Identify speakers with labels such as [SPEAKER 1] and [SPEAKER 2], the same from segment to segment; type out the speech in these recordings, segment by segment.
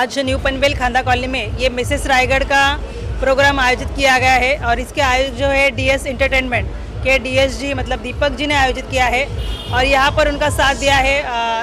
[SPEAKER 1] आज न्यू पनवेल खांदा कॉलोनी में ये मिसेस रायगढ़ का प्रोग्राम आयोजित किया गया है और इसके आयोजक जो है डीएस एंटरटेनमेंट के डीएस जी मतलब दीपक जी ने आयोजित किया है और यहाँ पर उनका साथ दिया है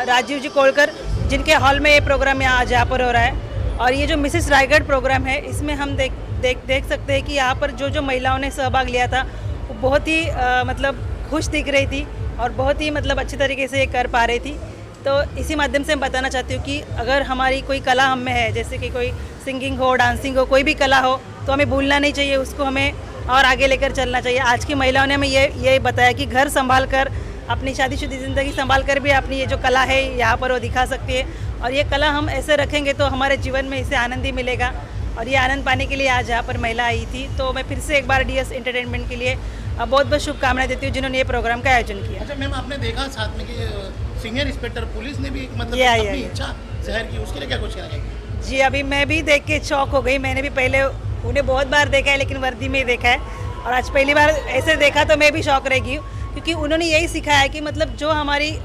[SPEAKER 1] राजीव जी कोलकर, जिनके हॉल में ये प्रोग्राम यहाँ पर हो रहा है। और ये जो मिसेस रायगढ़ प्रोग्राम है इसमें हम देख सकते हैं कि यहाँ पर जो महिलाओं ने सहभाग लिया था वो बहुत ही मतलब खुश दिख रही थी और बहुत ही मतलब अच्छी तरीके से ये कर पा रही थी। तो इसी माध्यम से मैं बताना चाहती हूँ कि अगर हमारी कोई कला हम में है, जैसे कि कोई सिंगिंग हो, डांसिंग हो, कोई भी कला हो, तो हमें भूलना नहीं चाहिए, उसको हमें और आगे लेकर चलना चाहिए। आज की महिलाओं ने हमें ये बताया कि घर संभाल कर, अपनी शादीशुदा ज़िंदगी संभाल कर भी अपनी ये जो कला है यहाँ पर वो दिखा सकती है और ये कला हम ऐसे रखेंगे तो हमारे जीवन में इससे आनंद ही मिलेगा। और ये आनंद पाने के लिए आज यहाँ पर महिला आई थी। तो मैं फिर से एक बार डीएस एंटरटेनमेंट के लिए बहुत बहुत शुभकामनाएं देती हूँ जिन्होंने ये प्रोग्राम का आयोजन किया।
[SPEAKER 2] अच्छा मैम, आपने देखा साथ में कि सीनियर इंस्पेक्टर पुलिस ने भी मतलब अपनी इच्छा जाहिर की, उसके लिए क्या कुछ कहना चाहिए?
[SPEAKER 1] जी, अभी मैं भी देख के शौक हो गई। मैंने भी पहले उन्हें बहुत बार देखा है लेकिन वर्दी में ही देखा है और आज पहली बार ऐसे देखा तो मैं भी शौक रह गई, क्योंकि उन्होंने यही सिखाया है कि मतलब जो हमारी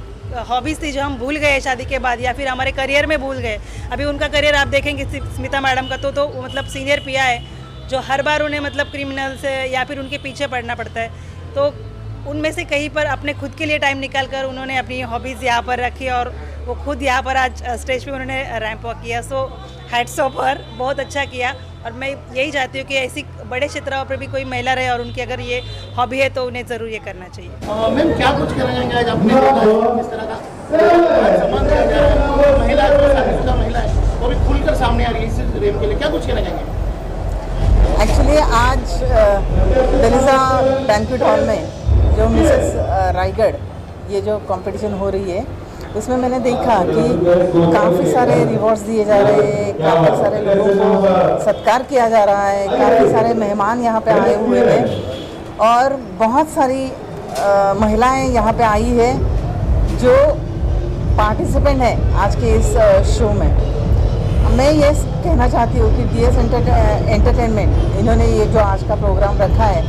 [SPEAKER 1] हॉबीज़ थी जो हम भूल गए शादी के बाद या फिर हमारे करियर में भूल गए। अभी उनका करियर आप देखेंगे स्मिता मैडम का तो मतलब सीनियर पीआ है जो हर बार उन्हें मतलब क्रिमिनल से या फिर उनके पीछे पड़ना पड़ता है। तो उनमें से कहीं पर अपने खुद के लिए टाइम निकाल कर उन्होंने अपनी हॉबीज़ यहाँ पर रखी और वो खुद यहाँ पर आज स्टेज पे उन्होंने रैंप वॉक किया। सो हैट्स ऑफ पर बहुत अच्छा किया और मैं यही चाहती हूँ कि ऐसी बड़े क्षेत्रों पर भी कोई महिला रहे और उनकी अगर ये हॉबी है तो उन्हें ज़रूर ये करना चाहिए।
[SPEAKER 2] मैम क्या कुछ कहना चाहेंगे आज आपने किस तरह का सम्मान दिया जा रहा है, महिला जो शादीशुदा महिला है वो भी खुलकर सामने आ रही है इस रेम के लिए, क्या कुछ कहना चाहेंगे?
[SPEAKER 3] एक्चुअली आज बेलिजा बैंक्वेट हॉल में जो मिसेस रायगढ़ ये जो कंपटीशन हो रही है उसमें मैंने देखा कि काफ़ी सारे रिवॉर्ड्स दिए जा रहे हैं, काफ़ी सारे लोगों को सत्कार किया जा रहा है, काफ़ी सारे मेहमान यहाँ पे आए हुए हैं और बहुत सारी महिलाएं यहाँ पे आई है जो पार्टिसिपेंट है आज के इस शो में। मैं ये कहना चाहती हूँ कि डीएस एंटरटेनमेंट इन्होंने ये जो आज का प्रोग्राम रखा है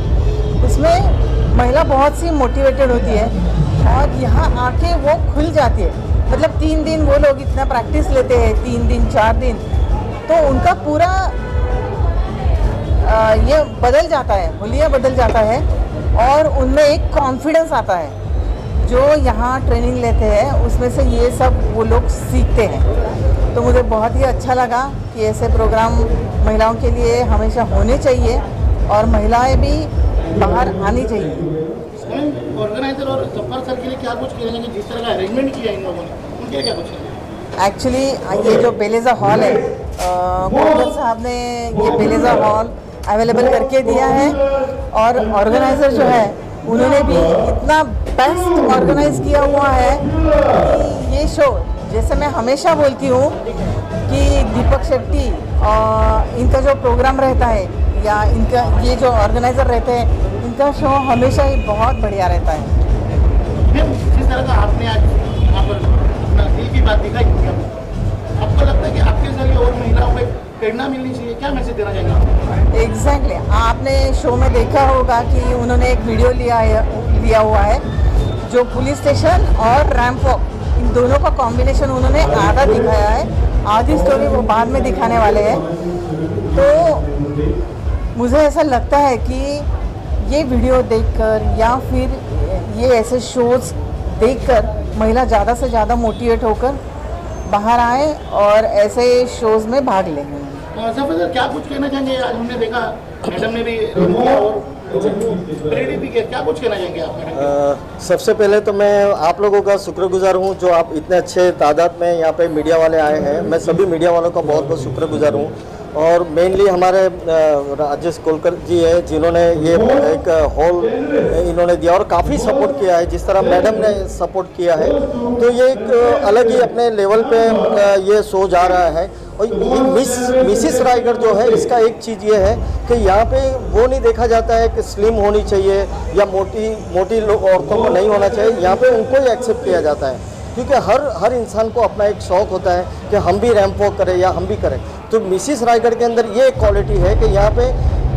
[SPEAKER 3] उसमें महिला बहुत सी मोटिवेटेड होती है और यहाँ आके वो खुल जाती है। मतलब 3 दिन वो लोग इतना प्रैक्टिस लेते हैं, 3 दिन 4 दिन, तो उनका पूरा ये बदल जाता है, हुलिया बदल जाता है और उनमें एक कॉन्फिडेंस आता है जो यहाँ ट्रेनिंग लेते हैं उसमें से ये सब वो लोग सीखते हैं। तो मुझे बहुत ही अच्छा लगा कि ऐसे प्रोग्राम महिलाओं के लिए हमेशा होने चाहिए और महिलाएं भी बाहर आनी चाहिए।
[SPEAKER 2] ऑर्गेनाइजर और जब्बार सर के लिए क्या कुछ करेंगे, जिस तरह का अरेंजमेंट किया इन लोगों ने, उनके लिए क्या कुछ करेंगे?
[SPEAKER 3] एक्चुअली ये जो बेलिजा हॉल है, कोलकर साहब ने ये बेलिजा हॉल अवेलेबल करके दिया है और ऑर्गेनाइजर जो है उन्होंने भी इतना बेस्ट ऑर्गेनाइज किया हुआ है कि ये शो, जैसे मैं हमेशा बोलती हूँ कि दीपक शेट्टी इनका जो प्रोग्राम रहता है या इनका ये जो ऑर्गेनाइज़र रहते हैं इनका शो हमेशा ही बहुत बढ़िया रहता है।
[SPEAKER 2] जिस तरह का आपने आज यहाँ पर अपना दिल की बात दिखाई, आपको लगता है कि आपके जरिए और महिलाओं को प्रेरणा मिलनी चाहिए, क्या मैसेज देना चाहेंगे?
[SPEAKER 3] एग्जैक्टली, आपने शो में देखा होगा कि उन्होंने एक वीडियो लिया हुआ है जो पुलिस स्टेशन और रैंप वॉक इन दोनों का कॉम्बिनेशन उन्होंने आधा दिखाया है, आधी स्टोरी वो बाद में दिखाने वाले हैं। तो मुझे ऐसा लगता है कि ये वीडियो देखकर या फिर ये ऐसे शोज़ देखकर महिला ज़्यादा से ज़्यादा मोटिवेट होकर बाहर आए और ऐसे शोज़ में भाग लें।
[SPEAKER 2] सर क्या कुछ कहना चाहेंगे? आज हमने देखा मैडम ने भी और प्रेरित भी किया, क्या कुछ कहना चाहेंगे आप?
[SPEAKER 4] सबसे पहले तो मैं आप लोगों का शुक्रगुजार हूं जो आप इतने अच्छे तादाद में यहाँ पे मीडिया वाले आए हैं। मैं सभी मीडिया वालों का बहुत बहुत शुक्रगुजार हूं और मेनली हमारे राजेश कोलकर जी है जिन्होंने ये एक हॉल इन्होंने दिया और काफ़ी सपोर्ट किया है, जिस तरह मैडम ने सपोर्ट किया है। तो ये एक अलग ही अपने लेवल पे ये शो जा रहा है। और ये मिसेस रायगढ़ जो है इसका एक चीज़ ये है कि यहाँ पे वो नहीं देखा जाता है कि स्लिम होनी चाहिए या मोटी औरतों को नहीं होना चाहिए, यहाँ पे उनको ही एक्सेप्ट किया जाता है क्योंकि हर इंसान को अपना एक शौक़ होता है कि हम भी रैंप वॉक करें या हम भी करें। तो मिसेस रायगढ़ के अंदर ये क्वालिटी है कि यहाँ पे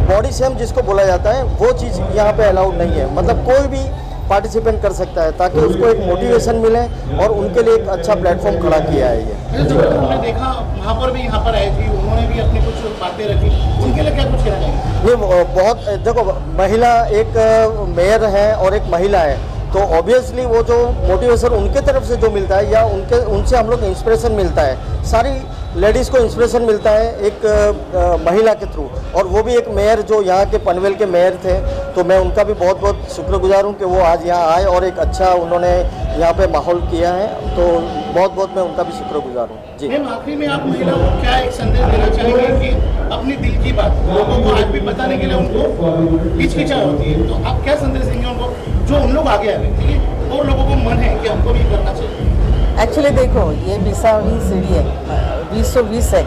[SPEAKER 4] बॉडी शेम जिसको बोला जाता है वो चीज़ यहाँ पे अलाउड नहीं है। मतलब कोई भी पार्टिसिपेट कर सकता है, ताकि उसको एक मोटिवेशन मिले और उनके लिए एक अच्छा प्लेटफॉर्म खड़ा किया है ये।
[SPEAKER 2] हमने देखा वहाँ पर भी, यहाँ पर आए थी, उन्होंने भी अपनी कुछ बातें रखी, उनके लिए क्या कुछ कहना चाहिए?
[SPEAKER 4] ये बहुत, देखो महिला एक मेयर है और एक महिला है, तो ऑब्वियसली वो जो मोटिवेशन उनके तरफ से जो मिलता है या उनसे हम लोग इंस्पिरेशन मिलता है, सारी लेडीज़ को इंस्पिरेशन मिलता है एक महिला के थ्रू, और वो भी एक मेयर जो यहाँ के पनवेल के मेयर थे, तो मैं उनका भी बहुत बहुत शुक्रगुजार हूँ कि वो आज यहाँ आए और एक अच्छा उन्होंने यहाँ पे माहौल किया है, तो बहुत बहुत मैं उनका भी शुक्रगुजार हूँ जी।
[SPEAKER 2] मैम, आखिरी में आप महिला को क्या एक संदेश देना चाहेंगे कि अपनी दिल की बात लोगों को आज भी बताने के लिए उनको हिचकिचाहट होती है, तो आप क्या संदेश देंगे उनको, जो उन लोग आगे आ रहे हैं, ठीक है, और लोगों को मन है कि हमको भी करना चाहिए?
[SPEAKER 3] एक्चुअली देखो, ये 20वीं सीढ़ी है, 2020 है।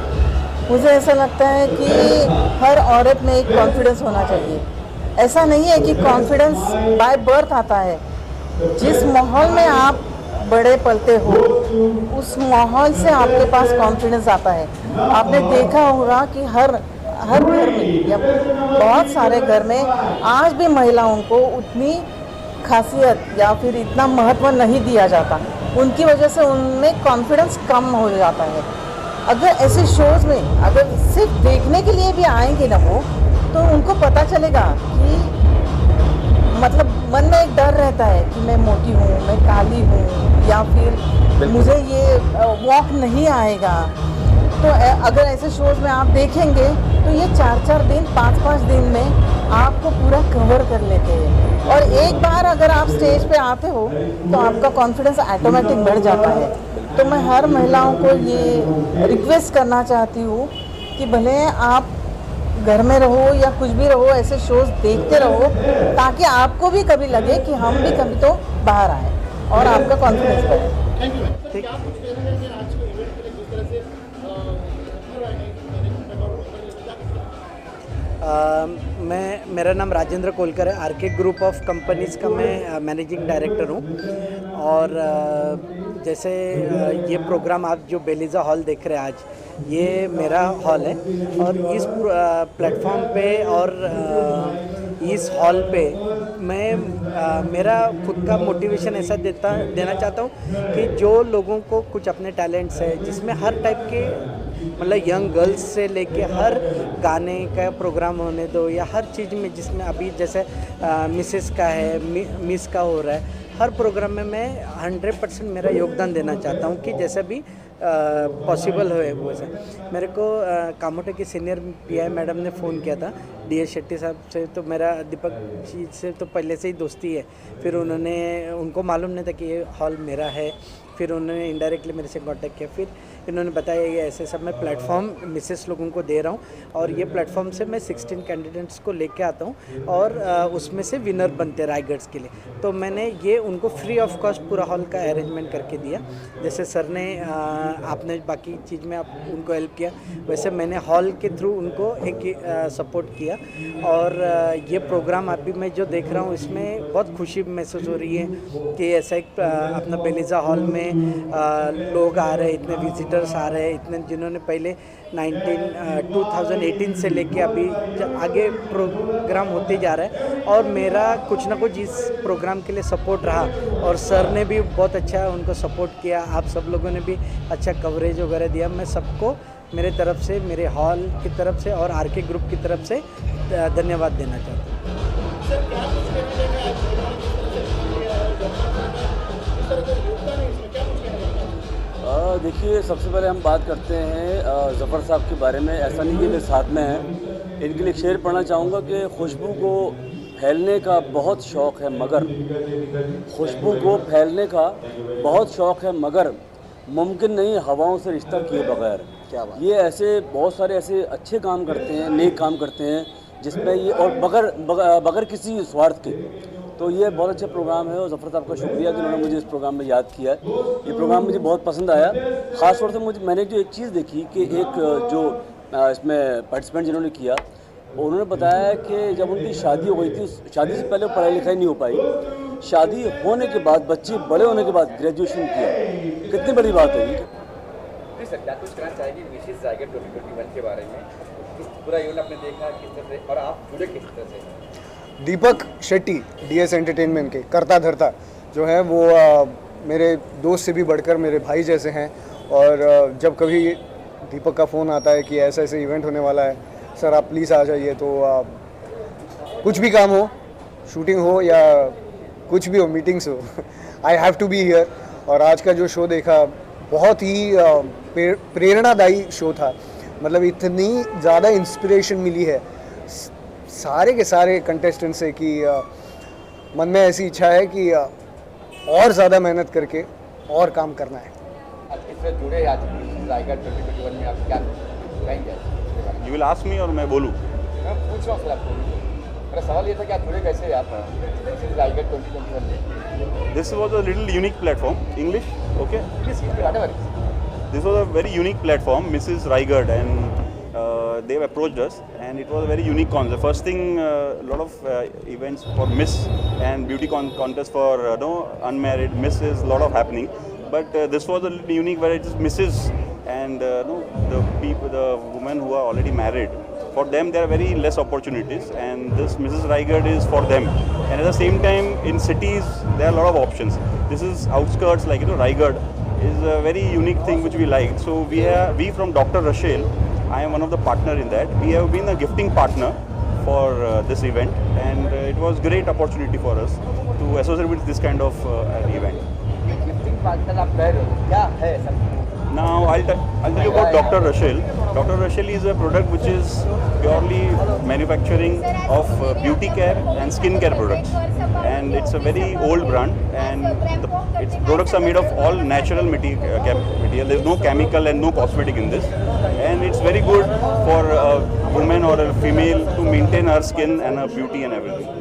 [SPEAKER 3] मुझे ऐसा लगता है कि हर औरत में एक कॉन्फिडेंस होना चाहिए। ऐसा नहीं है कि कॉन्फिडेंस बाय बर्थ आता है, जिस माहौल में आप बड़े पलते हो उस माहौल से आपके पास कॉन्फिडेंस आता है। आपने देखा होगा कि हर घर में या बहुत सारे घर में आज भी महिलाओं को उतनी खासियत या फिर इतना महत्व नहीं दिया जाता, उनकी वजह से उनमें कॉन्फिडेंस कम हो जाता है। अगर ऐसे शोज़ में अगर सिर्फ देखने के लिए भी आएंगे ना वो, तो उनको पता चलेगा कि मतलब मन में एक डर रहता है कि मैं मोटी हूँ, मैं काली हूँ, या फिर मुझे ये वॉक नहीं आएगा। तो अगर ऐसे शोज़ में आप देखेंगे तो ये 4-4 दिन 5-5 दिन में आपको पूरा कवर कर लेते हैं, और एक बार अगर आप स्टेज पे आते हो तो आपका कॉन्फिडेंस ऑटोमेटिक बढ़ जाता है। तो मैं हर महिलाओं को ये रिक्वेस्ट करना चाहती हूँ कि भले आप घर में रहो या कुछ भी रहो, ऐसे शोज़ देखते रहो, ताकि आपको भी कभी लगे कि हम भी कभी तो बाहर आए और आपका कॉन्फिडेंस बढ़े।
[SPEAKER 2] Thank you ma'am. सर, क्या कुछ कहना है कि आज के इवेंट के लिए जिस तरह से
[SPEAKER 5] मेरा नाम राजेंद्र कोलकर है। आरके ग्रुप ऑफ कंपनीज़ का मैं मैनेजिंग डायरेक्टर हूँ। और जैसे ये प्रोग्राम आप जो बेलिज़ा हॉल देख रहे हैं आज, ये मेरा हॉल है, और इस प्लेटफॉर्म पे और इस हॉल पे मैं मेरा खुद का मोटिवेशन ऐसा देना चाहता हूँ कि जो लोगों को कुछ अपने टैलेंट्स है, जिसमें हर टाइप के मतलब यंग गर्ल्स से लेके हर गाने का प्रोग्राम होने दो या हर चीज़ में, जिसमें अभी जैसे मिसेस का है, मिस का हो रहा है, हर प्रोग्राम में मैं 100% मेरा योगदान देना चाहता हूँ कि जैसे भी पॉसिबल हो वैसे। मेरे को कामोटे की सीनियर पीआई मैडम ने फ़ोन किया था, DS शेट्टी साहब से, तो मेरा दीपक जी से तो पहले से ही दोस्ती है। फिर उनको मालूम नहीं था कि ये हॉल मेरा है, फिर उन्होंने इनडायरेक्टली मेरे से कांटेक्ट किया। फिर इन्होंने बताया ये ऐसे सब मैं प्लेटफॉर्म मिसेस लोगों को दे रहा हूँ, और ये प्लेटफॉर्म से मैं 16 कैंडिडेट्स को लेके आता हूँ, और उसमें से विनर बनते हैं राइगर्स के लिए। तो मैंने ये उनको फ्री ऑफ कॉस्ट पूरा हॉल का अरेंजमेंट करके दिया। जैसे सर ने आपने बाकी चीज़ में आप उनको हेल्प किया, वैसे मैंने हॉल के थ्रू उनको एक सपोर्ट किया। और ये प्रोग्राम अभी मैं जो देख रहा हूँ, इसमें बहुत खुशी महसूस हो रही है कि ऐसा एक अपना बेलिज़ा हॉल में लोग आ रहे हैं, इतने विजिटर्स आ रहे हैं, इतने जिन्होंने पहले 2018 से लेके अभी आगे प्रोग्राम होते जा रहा है, और मेरा कुछ ना कुछ इस प्रोग्राम के लिए सपोर्ट रहा, और सर ने भी बहुत अच्छा उनको सपोर्ट किया, आप सब लोगों ने भी अच्छा कवरेज वगैरह दिया। मैं सबको मेरे तरफ से, मेरे हॉल की तरफ से और आरके ग्रुप की तरफ से धन्यवाद देना चाहता हूँ।
[SPEAKER 6] देखिए, सबसे पहले हम बात करते हैं ज़फ़र साहब के बारे में। ऐसा नहीं कि मेरे साथ में हैं, इनके लिए शेर पढ़ना चाहूँगा कि खुशबू को फैलने का बहुत शौक़ है, मगर खुशबू को फैलने का बहुत शौक़ है, मगर मुमकिन नहीं हवाओं से रिश्ता किए बगैर। क्या बात। ये ऐसे बहुत सारे ऐसे अच्छे काम करते हैं, नेक काम करते हैं, जिसमें ये और बगैर किसी स्वार्थ के। तो ये बहुत अच्छा प्रोग्राम है, और ज़फ़र साहब का शुक्रिया कि उन्होंने मुझे इस प्रोग्राम में याद किया है। ये प्रोग्राम मुझे बहुत पसंद आया। ख़ास तौर से मैंने जो एक चीज़ देखी कि एक जो इसमें पार्टिसिपेंट जिन्होंने किया, उन्होंने बताया कि जब उनकी शादी हो गई थी, शादी से पहले पढ़ाई लिखाई नहीं हो पाई, शादी होने के बाद, बच्चे बड़े होने के बाद ग्रेजुएशन किया। कितनी बड़ी बात है ये।
[SPEAKER 7] सर, क्या कुछ कहना चाहेंगे मिसेस रायगढ़ 2021 के बारे में? किस पूरा इवेंट आपने देखा किस तरह से, और आप जुड़े किस तरह से?
[SPEAKER 8] दीपक शेट्टी DS एंटरटेनमेंट के करता धरता जो है वो मेरे दोस्त से भी बढ़कर मेरे भाई जैसे हैं। और जब कभी दीपक का फ़ोन आता है कि ऐसा ऐसे इवेंट होने वाला है, सर आप प्लीज़ आ जाइए, तो कुछ भी काम हो, शूटिंग हो या कुछ भी हो, मीटिंग्स हो, I have to be here. और आज का जो शो देखा बहुत ही प्रेरणादायी शो था। मतलब इतनी ज़्यादा इंस्पिरेशन मिली है सारे के सारे कंटेस्टेंट से कि मन में ऐसी इच्छा है कि और ज़्यादा मेहनत करके और काम करना है।
[SPEAKER 7] इससे जुड़े आज रायगढ़ 2021 में आप क्या कहेंगे?
[SPEAKER 9] यू विल आस्क मी और मैं बोलूँ?
[SPEAKER 7] मैं पूछ रहा हूँ सर आपको। मेरा सवाल ये था कि आप जुड़े कैसे आप रायगढ़ 2021 में?
[SPEAKER 9] This was a little unique platform. English okay? This was a very unique platform, Mrs. Raigad, and they've approached us, and it was a very unique concept. First thing, a lot of events for Miss and beauty contest for unmarried Miss is a lot of happening, but this was a little unique where it is Mrs. and the people, the women who are already married. For them, there are very less opportunities, and this Mrs. Raigad is for them. And at the same time, in cities, there are a lot of options. This is outskirts, like Raigad is a very unique thing which we like. So we from Dr. Rachel, I am one of the partner in that. We have been a gifting partner for this event, and it was great opportunity for us to associate with this kind of event.
[SPEAKER 7] Gifting partner आप कह रहे हो, क्या है sir?
[SPEAKER 9] Now I'll tell you about Dr. Rachel. Dr. Rachel is a product which is purely manufacturing of beauty care and skin care products, and it's a very old brand, and its products are made of all natural material. There's no chemical and no cosmetic in this, and it's very good for a woman or a female to maintain her skin and her beauty and everything.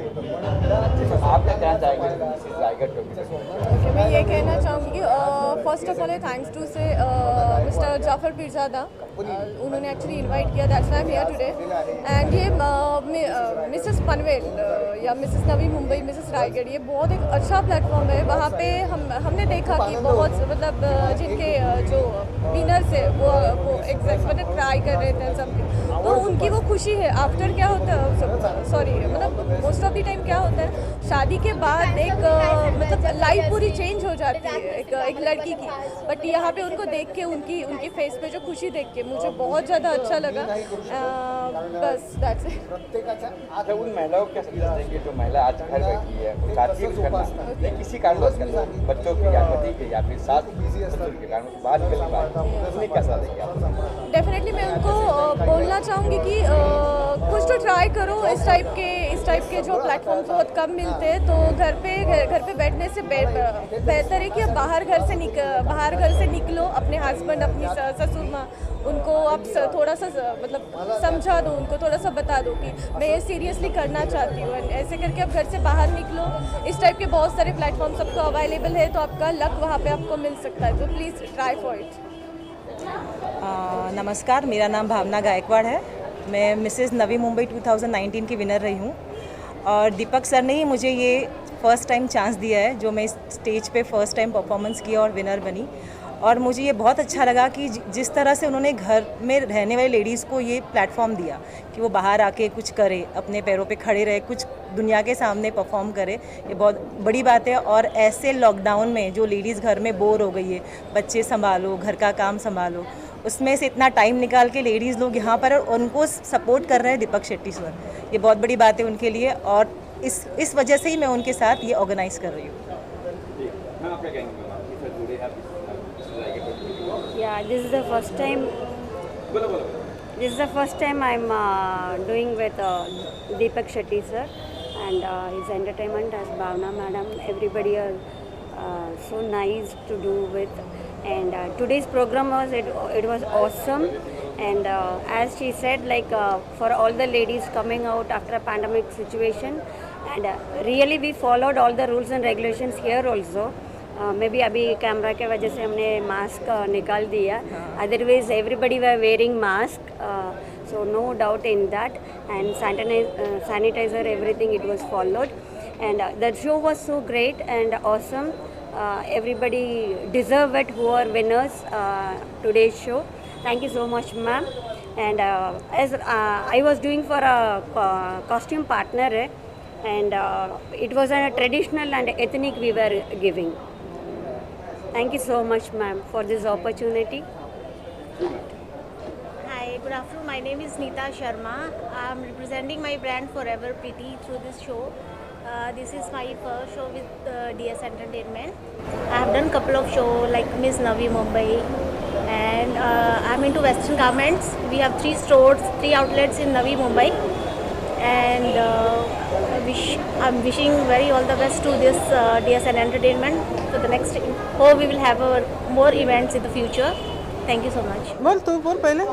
[SPEAKER 7] आप क्या कहना चाहेंगे Mrs Raigarh 2021?
[SPEAKER 10] मैं ये कहना चाहूँगी first of all thanks to से mister Jafar Peerzada, उन्होंने एक्चुअली इनवाइट किया, that's why I am here today. And ये मिसेस पनवेल या मिसेस नवी मुंबई, मिसेस रायगढ़, ये बहुत एक अच्छा प्लेटफॉर्म है। वहाँ पे हमने देखा कि बहुत मतलब जिनके जो विनर्स है वो एग्जैक्ट मतलब ट्राई कर रहे थे सब, तो उनकी वो खुशी है। आफ्टर क्या होता है, सॉरी मतलब मोस्ट ऑफ द टाइम क्या होता है, शादी के बाद एक मतलब लाइफ पूरी चेंज हो जाती है एक लड़की की, बट यहाँ पे उनको देख के उनकी फेस पे जो खुशी देख के मुझे बहुत ज़्यादा अच्छा लगा। बस दैट्स इट।
[SPEAKER 7] आज उन महिलाओं को क्या संदेश देंगे जो महिला आज घर बैठी है, वो चाहती है कुछ करना, लेकिन किसी कारणवश करना, बच्चों की या पति के या फिर सास के कारण बाहर निकलने पाए, उसमें क्या सलाह देंगे आप?
[SPEAKER 10] डेफिनेटली मैं उनको बोलना चाहूँगी कि कुछ तो ट्राई करो। इस टाइप के जो प्लेटफॉर्म्स बहुत कम मिलते हैं, तो घर पे बैठने से बेहतर है कि आप बाहर घर से निकलो। अपने हस्बैंड, अपनी ससुर माँ, उनको आप थोड़ा सा मतलब समझा दो, उनको थोड़ा सा बता दो कि मैं ये सीरियसली करना चाहती हूँ। ऐसे करके आप घर से बाहर निकलो। इस टाइप के बहुत सारे प्लेटफॉर्म्स आपको अवेलेबल है, तो आपका लक वहाँ पे आपको मिल सकता है, तो प्लीज़ ट्राई फॉर इट।
[SPEAKER 1] नमस्कार, मेरा नाम भावना गायकवाड़ है। मैं मिसेस नवी मुंबई 2019 की विनर रही हूँ, और दीपक सर ने ही मुझे ये फ़र्स्ट टाइम चांस दिया है, जो मैं स्टेज पे फ़र्स्ट टाइम परफॉर्मेंस किया और विनर बनी। और मुझे ये बहुत अच्छा लगा कि जिस तरह से उन्होंने घर में रहने वाले लेडीज़ को ये प्लेटफॉर्म दिया कि वो बाहर आके कुछ करे, अपने पैरों पे खड़े रहे, कुछ दुनिया के सामने परफॉर्म करे, ये बहुत बड़ी बात है। और ऐसे लॉकडाउन में जो लेडीज़ घर में बोर हो गई है, बच्चे संभालो, घर का काम संभालो, उसमें से इतना टाइम निकाल के लेडीज़ लोग यहाँ पर और उनको सपोर्ट कर रहे हैं दीपक शेट्टी सर, ये बहुत बड़ी बात है उनके लिए, और इस वजह से ही मैं उनके साथ ये ऑर्गेनाइज़ कर रही हूँ।
[SPEAKER 11] Yeah, this is the first time I'm doing with Deepak Shetty sir, and his entertainment as Bhavna madam, everybody are so nice to do with, and today's program it was awesome, and as she said, like for all the ladies coming out after a pandemic situation, and really we followed all the rules and regulations here also. Maybe अभी camera के वजह से हमने mask निकाल दिया, otherwise everybody were wearing mask, so no doubt in that, and sanitiser everything it was followed, and the show was so great and awesome. Everybody deserve it who are winners today's show. Thank you so much ma'am. And as I was doing for a costume partner, and it was a traditional and ethnic we were giving. Thank you so much, ma'am, for this opportunity.
[SPEAKER 12] Hi, good afternoon. My name is Neeta Sharma. I am representing my brand Forever Pretty through this show. This is my first show with DS Entertainment. I have done couple of shows like Miss Navi Mumbai, and I'm into Western garments. We have 3 stores, 3 outlets in Navi Mumbai, and I'm wishing very all the best to this DSN Entertainment for the next. Hope we will have more events in the future. Thank you so much.
[SPEAKER 3] बोल तू बोल पहले।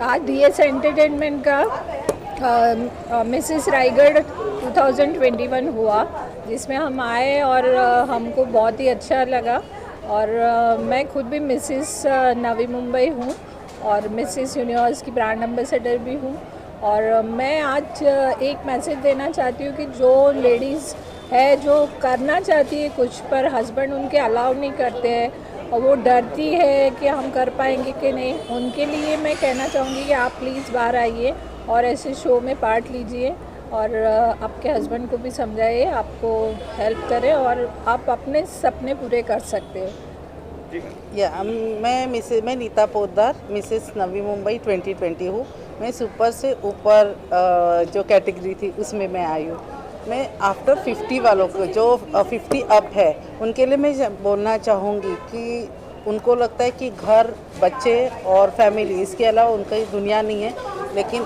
[SPEAKER 13] आज DS entertainment का Mrs Raigarh 2021 हुआ, जिसमें हम आए और हमको बहुत ही अच्छा लगा। और मैं खुद भी मिसेस नवी मुंबई हूँ और मिसेस यूनिवर्स की ब्रांड एम्बेसडर भी हूँ। और मैं आज एक मैसेज देना चाहती हूँ कि जो लेडीज़ है जो करना चाहती है कुछ, पर हस्बैंड उनके अलाउ नहीं करते हैं और वो डरती है कि हम कर पाएंगे कि नहीं, उनके लिए मैं कहना चाहूँगी कि आप प्लीज़ बाहर आइए और ऐसे शो में पार्ट लीजिए और आपके हस्बैंड को भी समझाइए, आपको हेल्प करें और आप अपने सपने पूरे कर सकते हो।
[SPEAKER 3] मैं नीता पोद्दार, मिसेस नवी मुंबई 2020 हूँ। मैं सुपर से ऊपर जो कैटेगरी थी उसमें मैं आई हूँ। मैं आफ्टर 50 वालों को जो 50 अप है उनके लिए मैं बोलना चाहूँगी कि उनको लगता है कि घर, बच्चे और फैमिली, इसके अलावा उनका ही दुनिया नहीं है, लेकिन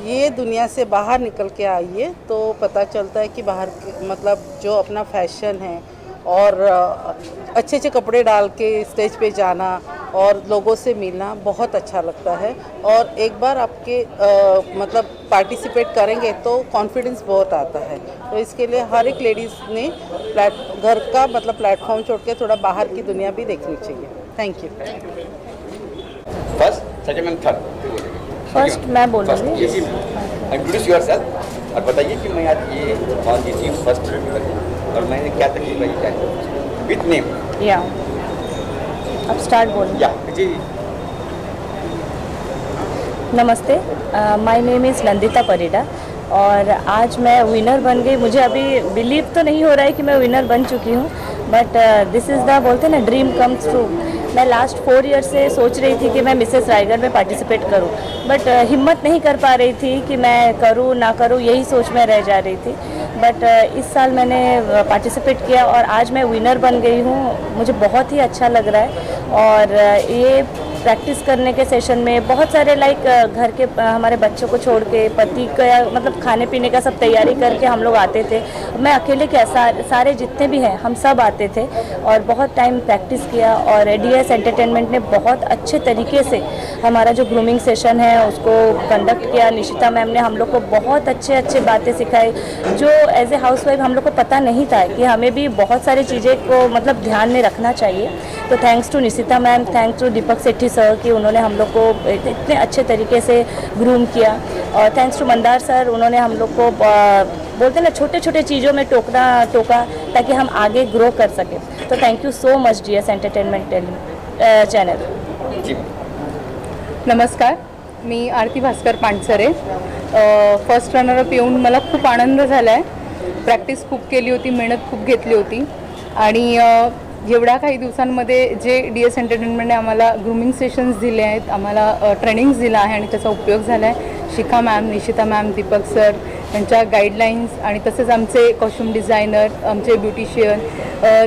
[SPEAKER 3] ये दुनिया से बाहर निकल के आइए तो पता चलता है कि बाहर मतलब जो अपना फैशन है और अच्छे अच्छे कपड़े डाल के स्टेज पे जाना और लोगों से मिलना बहुत अच्छा लगता है। और एक बार आपके मतलब पार्टिसिपेट करेंगे तो कॉन्फिडेंस बहुत आता है। तो इसके लिए हर एक लेडीज़ ने घर का मतलब प्लेटफॉर्म छोड़ के थोड़ा बाहर की दुनिया भी देखनी चाहिए। Thank you.
[SPEAKER 7] First, second and third.
[SPEAKER 12] First मैं बोलूँगी।
[SPEAKER 7] इंट्रोड्यूस योरसेल्फ और बताइए कि मैं आज ये कौन सी चीज़ फर्स्ट और मैंने क्या तकलीफ आई क्या विथ नेम।
[SPEAKER 12] या अब स्टार्ट बोल।
[SPEAKER 7] या जी।
[SPEAKER 12] नमस्ते, my name is Nandita Parida और आज मैं विनर बन गई। मुझे अभी बिलीव तो नहीं हो रहा है कि मैं विनर बन चुकी हूँ, बट दिस इज़ द बोलते हैं ना ड्रीम कम्स ट्रू। मैं लास्ट 4 ईयर से सोच रही थी कि मैं मिसेस रायगढ़ में पार्टिसिपेट करूं, बट हिम्मत नहीं कर पा रही थी कि मैं करूं ना करूं, यही सोच में रह जा रही थी। बट इस साल मैंने पार्टिसिपेट किया और आज मैं विनर बन गई हूं। मुझे बहुत ही अच्छा लग रहा है और ये प्रैक्टिस करने के सेशन में बहुत सारे लाइक घर के हमारे बच्चों को छोड़ के पति का मतलब खाने पीने का सब तैयारी करके हम लोग आते थे। मैं अकेले क्या सारे जितने भी हैं हम सब आते थे और बहुत टाइम प्रैक्टिस किया और DS एंटरटेनमेंट ने बहुत अच्छे तरीके से हमारा जो ग्रूमिंग सेशन है उसको कंडक्ट किया। निशिता मैम ने हम लोग को बहुत अच्छे बातें सिखाई जो एज ए हाउसवाइफ हम लोग को पता नहीं था कि हमें भी बहुत सारी चीज़ें को मतलब ध्यान में रखना चाहिए। तो thanks to Nishita ma'am, thanks to Deepak Sethi sir कि उन्होंने हम लोग को इतने अच्छे तरीके से ग्रूम किया और थैंक्स टू मंदार सर, उन्होंने हम लोग को बोलते ना छोटे छोटे चीज़ों में टोका ताकि हम आगे ग्रो कर सकें। तो thank you so much DS entertainment channel.
[SPEAKER 14] नमस्कार, मी आरती भास्कर पांडसरे। फर्स्ट रनरअप येऊन मला खूप आनंद झाला आहे। प्रॅक्टिस खूप केली होती, मेहनत खूप घेतली होती आणि एवढ्या काही दिवसांमध्ये जे DS एंटरटेनमेंटने आम्हाला ग्रूमिंग सेशन्स दिले आहेत, आम्हाला ट्रेनिंग्स दिला आहे आणि त्याचा उपयोग झाला आहे। शिखा मॅम, निशिता मॅम, दीपक सर यांच्या गाईडलाईन्स आणि तसेच आमचे कॉस्ट्यूम डिझायनर, आमचे ब्युटिशियन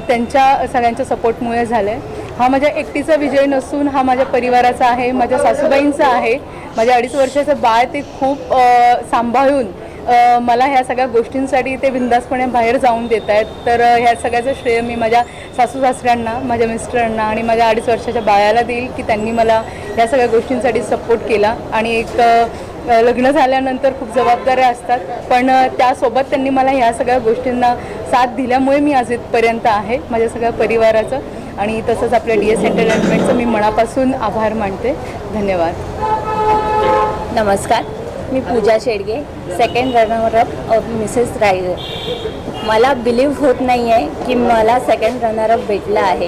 [SPEAKER 14] त्यांच्या सगळ्यांच्या सपोर्टमुळे झालं आहे। हा माझ्या एकटीचा विजय नसून हा माझ्या परिवाराचा आहे, माझ्या सासूबाईंचा आहे। माझ्या 2.5 वर्षाचं बाळ ते खूप सांभाळून मला ह्या सगळ्या गोष्टींसाठी ते बिंदासपणे बाहेर जाऊन देत आहेत। तर ह्या सगळ्याचं श्रेय मी माझ्या सासू सासऱ्यांना, माझ्या मिस्टरांना आणि माझ्या 2.5 वर्षाच्या बाळाला देईल की त्यांनी मला ह्या सगळ्या गोष्टींसाठी सपोर्ट केला। आणि एक लग्न झाल्यानंतर खूप जबाबदाऱ्या असतात, पण त्यासोबत त्यांनी मला ह्या सगळ्या गोष्टींना साथ दिल्यामुळे मी आज इथपर्यंत आहे माझ्या सगळ्या परिवाराचं। आणि तसंच आपल्या DS एंटरटेनमेंटचं मी मनापासून आभार मानते। धन्यवाद।
[SPEAKER 12] नमस्कार, मी Pooja Shedge, second runner up of Mrs Raigad. मला बिलीव होत नाही आहे की मला सेकंड रनरअप भेटला आहे,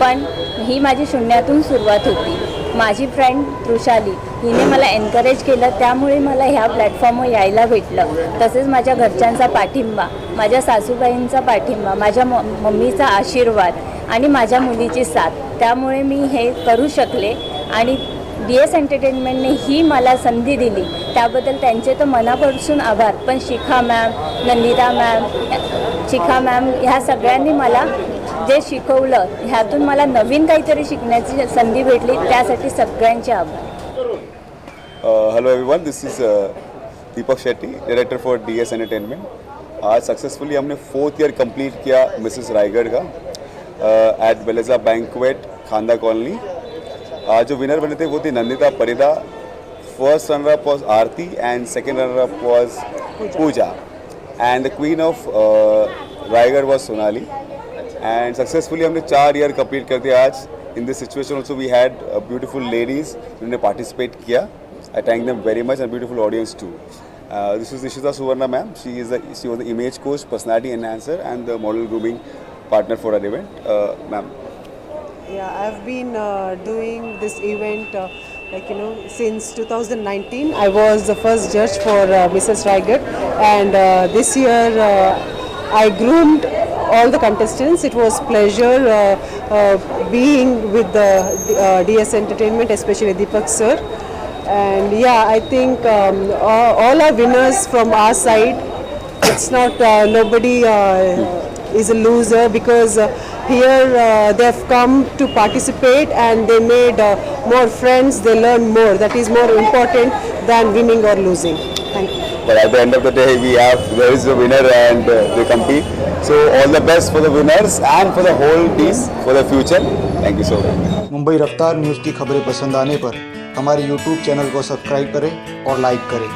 [SPEAKER 12] पण ही माझी शून्यातून सुरुवात होती। माझी फ्रेंड तृषाली हिने मला एनकरेज केलं, त्यामुळे मला ह्या प्लॅटफॉर्मवर यायला भेटलं. तसेच माझ्या घरच्यांचा पाठिंबा, माझ्या सासूबाईंचा पाठिंबा, माझ्या मम्मीचा आशीर्वाद आणि माझ्या मुलीची साथ, त्यामुळे मी हे करू शकले. आणि DS एंटरटेनमेंटने ही मला संधी दिली, त्याबद्दल त्यांचे तर मनापासून आभार. पण शिखा मॅम, नंदिता मॅम, शिखा मॅम ह्या सगळ्यांनी मला जे शिकवलं, ह्यातून मला नवीन काहीतरी शिकण्याची संधी भेटली, त्यासाठी सगळ्यांचे आभार.
[SPEAKER 15] Hello everyone, this is Deepak Shetty, director for DS entertainment. आज सक्सेसफुली हमने 4th ईयर कंप्लीट किया मिसेस रायगढ़ का at Belleza banquet Khanda colony. आज जो विनर बने थे वो थी Nandita Parida. First runner up was Aarti and second runner up was Pooja and the queen of Raigad was Sonali. And successfully हमने 4 ईयर कंप्लीट कर दिया. आज in this situation also we had beautiful ladies जिन्होंने पार्टिसिपेट किया. I thank them very much and beautiful audience too. This is Ishita Suvarna ma'am. She was the image coach, personality enhancer and the model grooming partner for our event. Ma'am.
[SPEAKER 16] Yeah, I've been doing this event since 2019. I was the first judge for Mrs. Raigad, and this year I groomed all the contestants. It was pleasure being with the DS Entertainment, especially Deepak sir. And yeah, I think all are winners from our side. It's not nobody is a loser, because here they have come to participate and they made more friends, they learn more. That is more important than winning or losing. Thank you.
[SPEAKER 15] But at the end of the day, there is a winner and they compete. So all the best for the winners and for the whole team for the future. Thank you so much.
[SPEAKER 17] Mumbai रफ्तार news की खबरें पसंद आने पर हमारे YouTube channel को subscribe करें और लाइक करें.